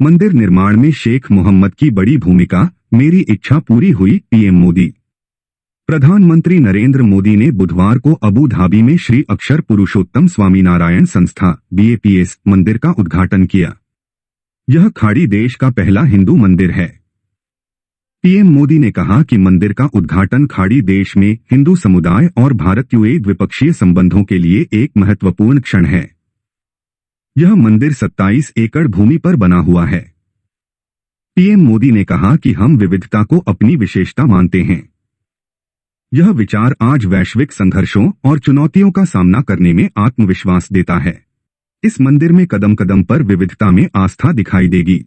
मंदिर निर्माण में शेख मोहम्मद की बड़ी भूमिका, मेरी इच्छा पूरी हुई, पीएम मोदी। प्रधानमंत्री नरेंद्र मोदी ने बुधवार को अबू धाबी में श्री अक्षर पुरुषोत्तम स्वामीनारायण संस्था (बीएपीएस) मंदिर का उद्घाटन किया। यह खाड़ी देश का पहला हिंदू मंदिर है। पीएम मोदी ने कहा कि मंदिर का उद्घाटन खाड़ी देश में हिंदू समुदाय और भारत यूएई द्विपक्षीय संबंधों के लिए एक महत्वपूर्ण क्षण है। यह मंदिर 27 एकड़ भूमि पर बना हुआ है। पीएम मोदी ने कहा कि हम विविधता को अपनी विशेषता मानते हैं। यह विचार आज वैश्विक संघर्षों और चुनौतियों का सामना करने में आत्मविश्वास देता है। इस मंदिर में कदम कदम पर विविधता में आस्था दिखाई देगी।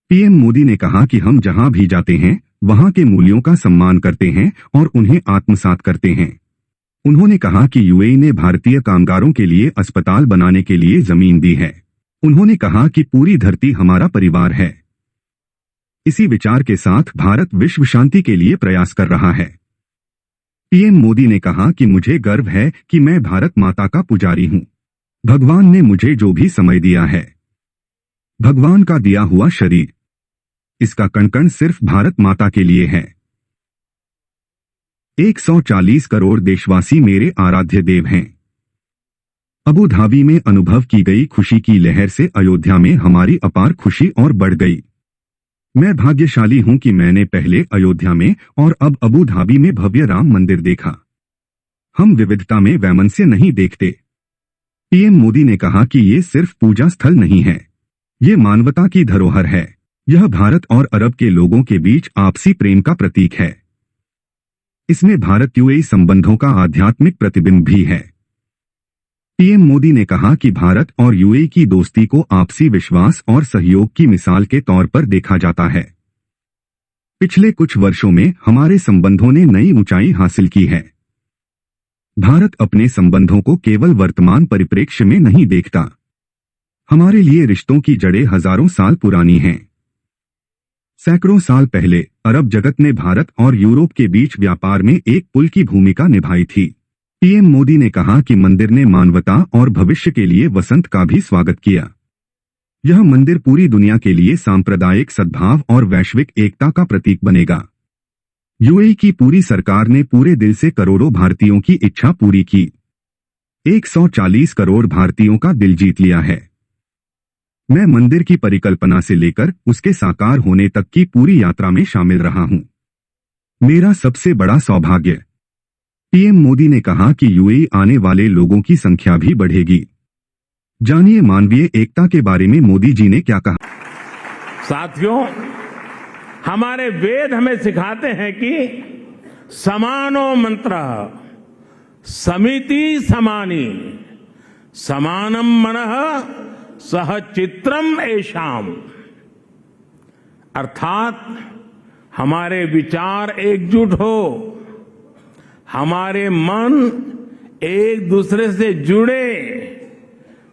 पीएम मोदी ने कहा कि हम जहां भी जाते हैं वहां के मूल्यों का सम्मान करते हैं और उन्हें आत्मसात करते हैं। उन्होंने कहा कि यूएई ने भारतीय कामगारों के लिए अस्पताल बनाने के लिए जमीन दी है। उन्होंने कहा कि पूरी धरती हमारा परिवार है। इसी विचार के साथ भारत विश्व शांति के लिए प्रयास कर रहा है। पीएम मोदी ने कहा कि मुझे गर्व है कि मैं भारत माता का पुजारी हूं। भगवान ने मुझे जो भी समय दिया है, भगवान का दिया हुआ शरीर, इसका कण कण सिर्फ भारत माता के लिए है। 140 करोड़ देशवासी मेरे आराध्य देव हैं। अबू धाबी में अनुभव की गई खुशी की लहर से अयोध्या में हमारी अपार खुशी और बढ़ गई। मैं भाग्यशाली हूं कि मैंने पहले अयोध्या में और अब अबू धाबी में भव्य राम मंदिर देखा। हम विविधता में वैमनस्य नहीं देखते। पीएम मोदी ने कहा कि ये सिर्फ पूजा स्थल नहीं है, ये मानवता की धरोहर है। यह भारत और अरब के लोगों के बीच आपसी प्रेम का प्रतीक है। इसमें भारत यूएई संबंधों का आध्यात्मिक प्रतिबिंब भी है। पीएम मोदी ने कहा कि भारत और यूएई की दोस्ती को आपसी विश्वास और सहयोग की मिसाल के तौर पर देखा जाता है। पिछले कुछ वर्षों में हमारे संबंधों ने नई ऊंचाई हासिल की है। भारत अपने संबंधों को केवल वर्तमान परिप्रेक्ष्य में नहीं देखता। हमारे लिए रिश्तों की जड़ें हजारों साल पुरानी हैं। सैकड़ों साल पहले अरब जगत ने भारत और यूरोप के बीच व्यापार में एक पुल की भूमिका निभाई थी। पीएम मोदी ने कहा कि मंदिर ने मानवता और भविष्य के लिए वसंत का भी स्वागत किया। यह मंदिर पूरी दुनिया के लिए सांप्रदायिक सद्भाव और वैश्विक एकता का प्रतीक बनेगा। यूएई की पूरी सरकार ने पूरे दिल से करोड़ों भारतीयों की इच्छा पूरी की। 140 करोड़ भारतीयों का दिल जीत लिया है। मैं मंदिर की परिकल्पना से लेकर उसके साकार होने तक की पूरी यात्रा में शामिल रहा हूं। मेरा सबसे बड़ा सौभाग्य। पीएम मोदी ने कहा कि यूएई आने वाले लोगों की संख्या भी बढ़ेगी। जानिए मानवीय एकता के बारे में मोदी जी ने क्या कहा। साथियों, हमारे वेद हमें सिखाते हैं कि समानो मंत्र समिति समानी समानम मनः सह चित्रम एषाम, अर्थात हमारे विचार एकजुट हो, हमारे मन एक दूसरे से जुड़े,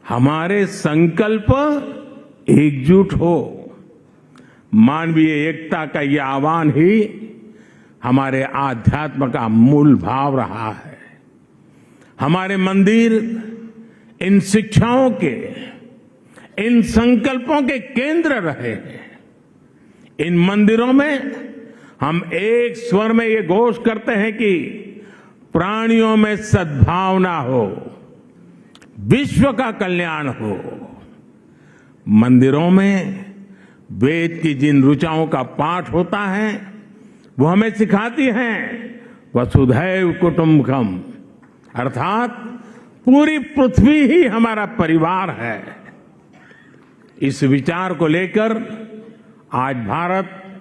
हमारे संकल्प एकजुट हो। मानवीय एकता का ये आह्वान ही हमारे आध्यात्म का मूल भाव रहा है। हमारे मंदिर इन शिक्षाओं के, इन संकल्पों के केंद्र रहे हैं। इन मंदिरों में हम एक स्वर में ये घोष करते हैं कि प्राणियों में सद्भावना हो, विश्व का कल्याण हो। मंदिरों में वेद की जिन ऋचाओं का पाठ होता है वो हमें सिखाती हैं वसुधैव कुटुंबकम, अर्थात पूरी पृथ्वी ही हमारा परिवार है। इस विचार को लेकर आज भारत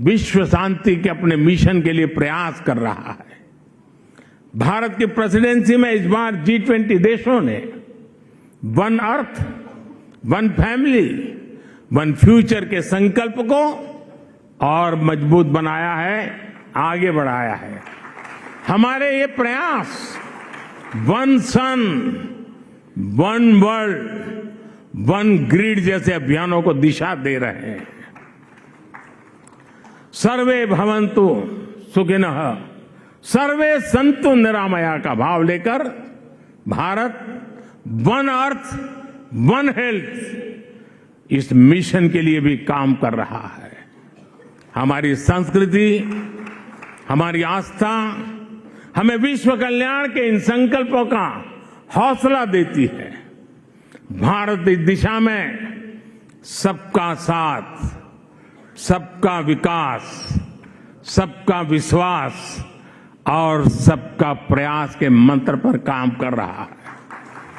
विश्व शांति के अपने मिशन के लिए प्रयास कर रहा है। भारत की प्रेसिडेंसी में इस बार G20 देशों ने one earth, one family, one future के संकल्प को और मजबूत बनाया है, आगे बढ़ाया है। हमारे ये प्रयास वन सन, वन वर्ल्ड, वन ग्रिड जैसे अभियानों को दिशा दे रहे हैं। सर्वे भवन्तु सुखिनः, सर्वे संतु निरामया का भाव लेकर Bharat one earth, one health, इस मिशन के लिए भी काम कर रहा है। हमारी संस्कृति, हमारी आस्था हमें विश्व कल्याण के इन संकल्पों का हौसला देती है। भारत इस दिशा में सबका साथ, सबका विकास, सबका विश्वास और सबका प्रयास के मंत्र पर काम कर रहा है।